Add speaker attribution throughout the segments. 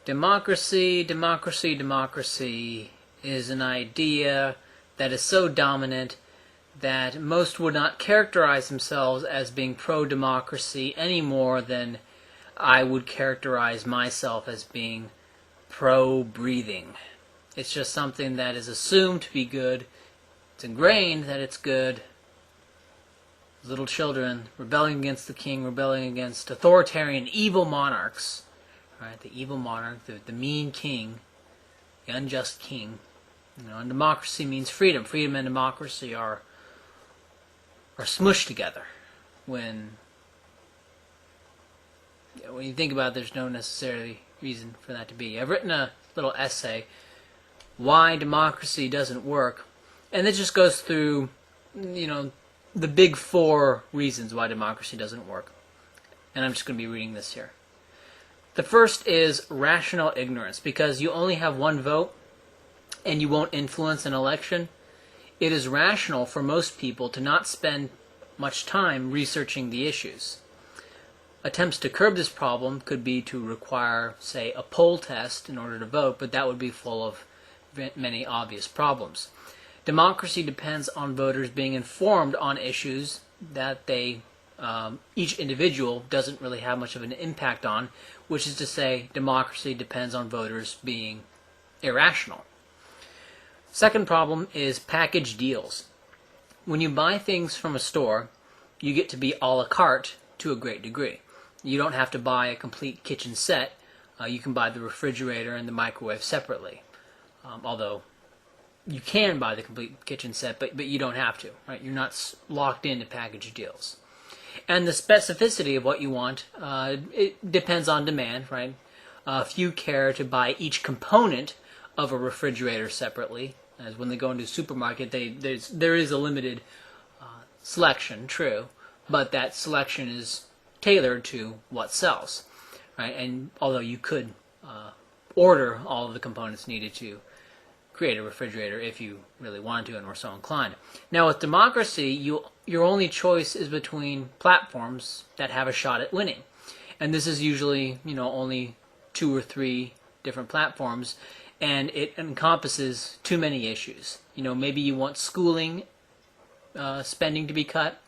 Speaker 1: Democracy is an idea that is so dominant that most would not characterize themselves as being pro-democracy any more than I would characterize myself as being pro-breathing. It's just something that is assumed to be good. It's ingrained that it's good. Little children rebelling against the king, rebelling against authoritarian, evil monarchs. Right? The evil monarch, the mean king, the unjust king. And democracy means freedom. Freedom and democracy are smushed together. When you think about it, there's no necessarily reason for that to be. I've written a little essay, Why Democracy Doesn't Work, and it just goes through, the big 4 reasons why democracy doesn't work. And I'm just going to be reading this here. The first is rational ignorance, because you only have one vote and you won't influence an election. It is rational for most people to not spend much time researching the issues. Attempts to curb this problem could be to require, say, a poll test in order to vote, but that would be full of many obvious problems. Democracy depends on voters being informed on issues that each individual doesn't really have much of an impact on, which is to say, democracy depends on voters being irrational. Second problem is package deals. When you buy things from a store, you get to be a la carte to a great degree. You don't have to buy a complete kitchen set. You can buy the refrigerator and the microwave separately. Although you can buy the complete kitchen set, but you don't have to. Right? You're not locked into package deals. And the specificity of what you want, it depends on demand, right? Few care to buy each component of a refrigerator separately. As when they go into a supermarket, there is a limited selection, true, but that selection is tailored to what sells, right? And although you could order all of the components needed to create a refrigerator if you really wanted to and were so inclined. Now with democracy, your only choice is between platforms that have a shot at winning. And this is usually, only 2 or 3 different platforms, and it encompasses too many issues. Maybe you want schooling spending to be cut,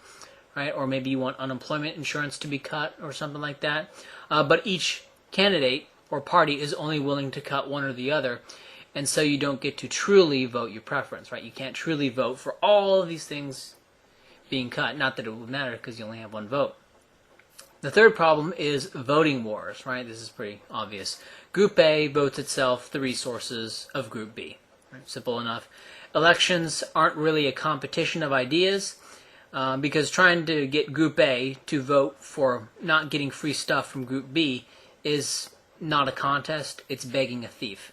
Speaker 1: right? Or maybe you want unemployment insurance to be cut or something like that. But each candidate or party is only willing to cut one or the other, and so you don't get to truly vote your preference, right? You can't truly vote for all of these things being cut. Not that it would matter because you only have one vote. The third problem is voting wars, right? This is pretty obvious. Group A votes itself the resources of Group B. Right? Simple enough. Elections aren't really a competition of ideas because trying to get Group A to vote for not getting free stuff from Group B is not a contest. It's begging a thief.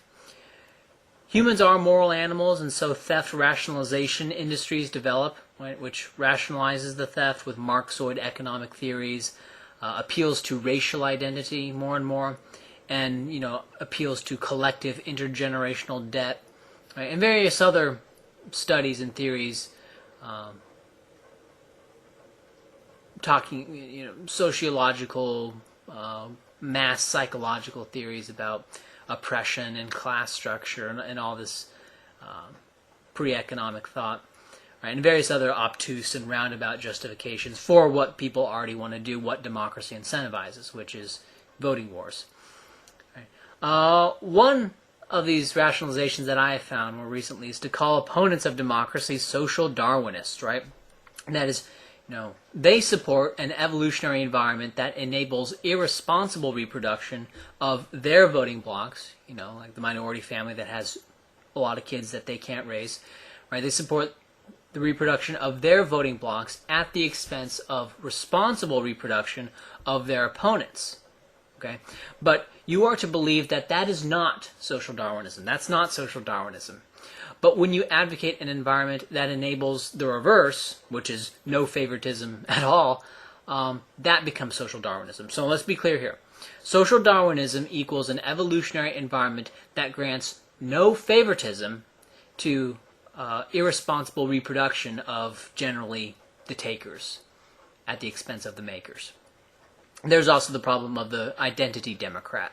Speaker 1: Humans are moral animals, and so theft rationalization industries develop, right, which rationalizes the theft with Marxoid economic theories, appeals to racial identity more and more, and appeals to collective intergenerational debt, right, and various other studies and theories talking, sociological, mass psychological theories about oppression and class structure and all this pre-economic thought, right? And various other obtuse and roundabout justifications for what people already want to do, what democracy incentivizes, which is voting wars. Right? One of these rationalizations that I have found more recently is to call opponents of democracy social Darwinists, right? And that is, they support an evolutionary environment that enables irresponsible reproduction of their voting blocks, like the minority family that has a lot of kids that they can't raise, right? They support the reproduction of their voting blocks at the expense of responsible reproduction of their opponents, okay? But you are to believe that that is not social Darwinism. That's not social Darwinism. But when you advocate an environment that enables the reverse, which is no favoritism at all, that becomes social Darwinism. So let's be clear here. Social Darwinism equals an evolutionary environment that grants no favoritism to irresponsible reproduction of generally the takers at the expense of the makers. There's also the problem of the identity Democrat.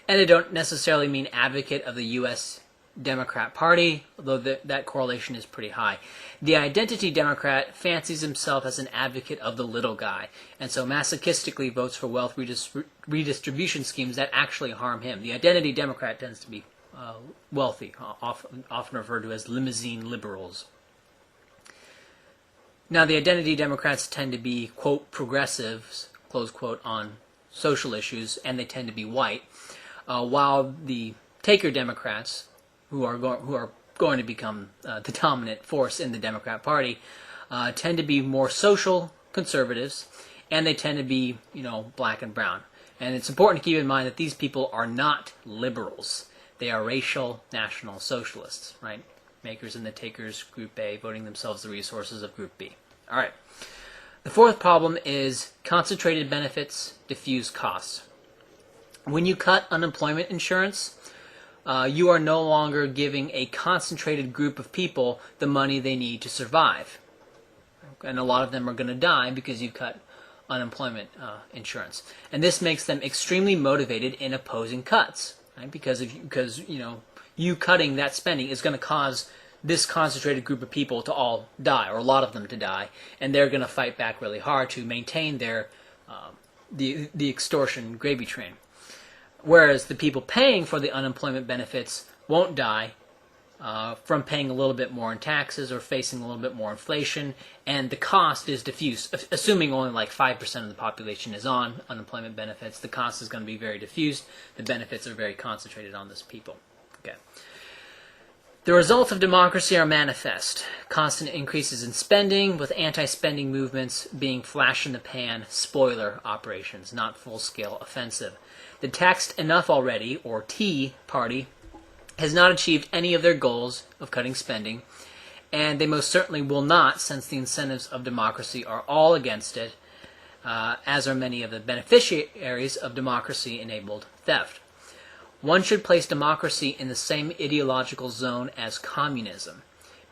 Speaker 1: And they don't necessarily mean advocate of the U.S. Democrat Party, although that correlation is pretty high. The identity Democrat fancies himself as an advocate of the little guy, and so masochistically votes for wealth redistribution schemes that actually harm him. The identity Democrat tends to be wealthy, often referred to as limousine liberals. Now, the identity Democrats tend to be, quote, progressives, close quote, on social issues, and they tend to be white, while the taker Democrats, who are going to become the dominant force in the Democrat Party, tend to be more social conservatives, and they tend to be, black and brown. And it's important to keep in mind that these people are not liberals. They are racial national socialists, right? Makers and the takers, Group A, voting themselves the resources of Group B. All right. The fourth problem is concentrated benefits, diffuse costs. When you cut unemployment insurance, you are no longer giving a concentrated group of people the money they need to survive. And a lot of them are going to die because you cut unemployment insurance. And this makes them extremely motivated in opposing cuts, right? Because you cutting that spending is going to cause this concentrated group of people to all die, or a lot of them to die, and they're going to fight back really hard to maintain their the extortion gravy train. Whereas the people paying for the unemployment benefits won't die from paying a little bit more in taxes or facing a little bit more inflation, and the cost is diffuse. Assuming only like 5% of the population is on unemployment benefits, the cost is going to be very diffused. The benefits are very concentrated on those people. Okay. The results of democracy are manifest. Constant increases in spending, with anti-spending movements being flash-in-the-pan spoiler operations, not full-scale offensive. The Taxed Enough Already, or T Party, has not achieved any of their goals of cutting spending, and they most certainly will not, since the incentives of democracy are all against it, as are many of the beneficiaries of democracy-enabled theft. One should place democracy in the same ideological zone as communism,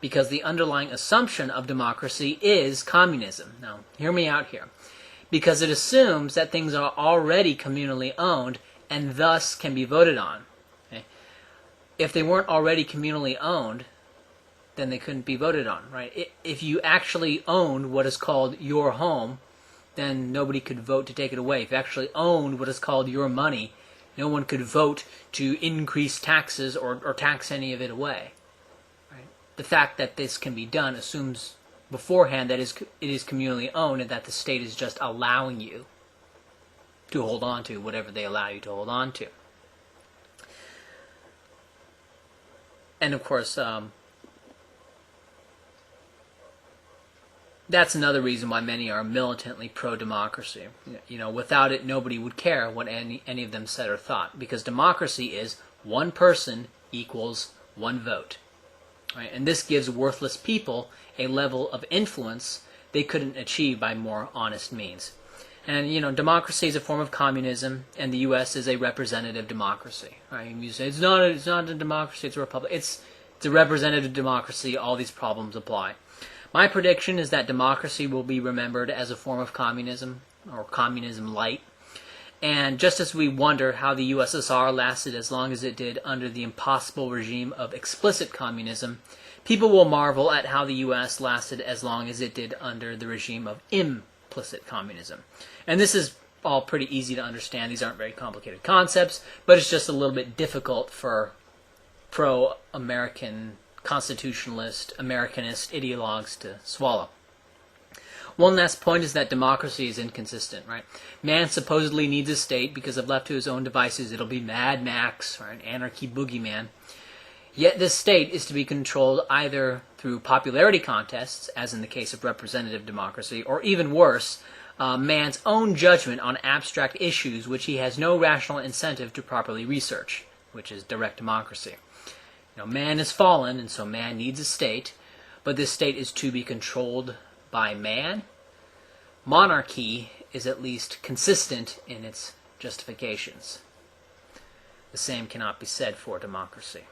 Speaker 1: because the underlying assumption of democracy is communism. Now, hear me out here. Because it assumes that things are already communally owned and thus can be voted on. Okay? If they weren't already communally owned, then they couldn't be voted on, right? If you actually owned what is called your home, then nobody could vote to take it away. If you actually owned what is called your money, no one could vote to increase taxes or tax any of it away. Right? The fact that this can be done assumes beforehand that it is communally owned and that the state is just allowing you to hold on to whatever they allow you to hold on to. And of course, that's another reason why many are militantly pro-democracy. Without it, nobody would care what any of them said or thought, because democracy is one person equals one vote. Right? And this gives worthless people a level of influence they couldn't achieve by more honest means. And, democracy is a form of communism, and the U.S. is a representative democracy. Right? You say, it's not a democracy, it's a republic. It's a representative democracy, all these problems apply. My prediction is that democracy will be remembered as a form of communism, or communism light. And just as we wonder how the USSR lasted as long as it did under the impossible regime of explicit communism, people will marvel at how the U.S. lasted as long as it did under the regime of implicit communism. And this is all pretty easy to understand. These aren't very complicated concepts, but it's just a little bit difficult for pro-American constitutionalist, Americanist ideologues to swallow. One last point is that democracy is inconsistent, right? Man supposedly needs a state because if left to his own devices, it'll be Mad Max or an anarchy boogeyman. Yet this state is to be controlled either through popularity contests, as in the case of representative democracy, or even worse, man's own judgment on abstract issues which he has no rational incentive to properly research, which is direct democracy. Man is fallen, and so man needs a state, but this state is to be controlled by man. Monarchy is at least consistent in its justifications. The same cannot be said for democracy.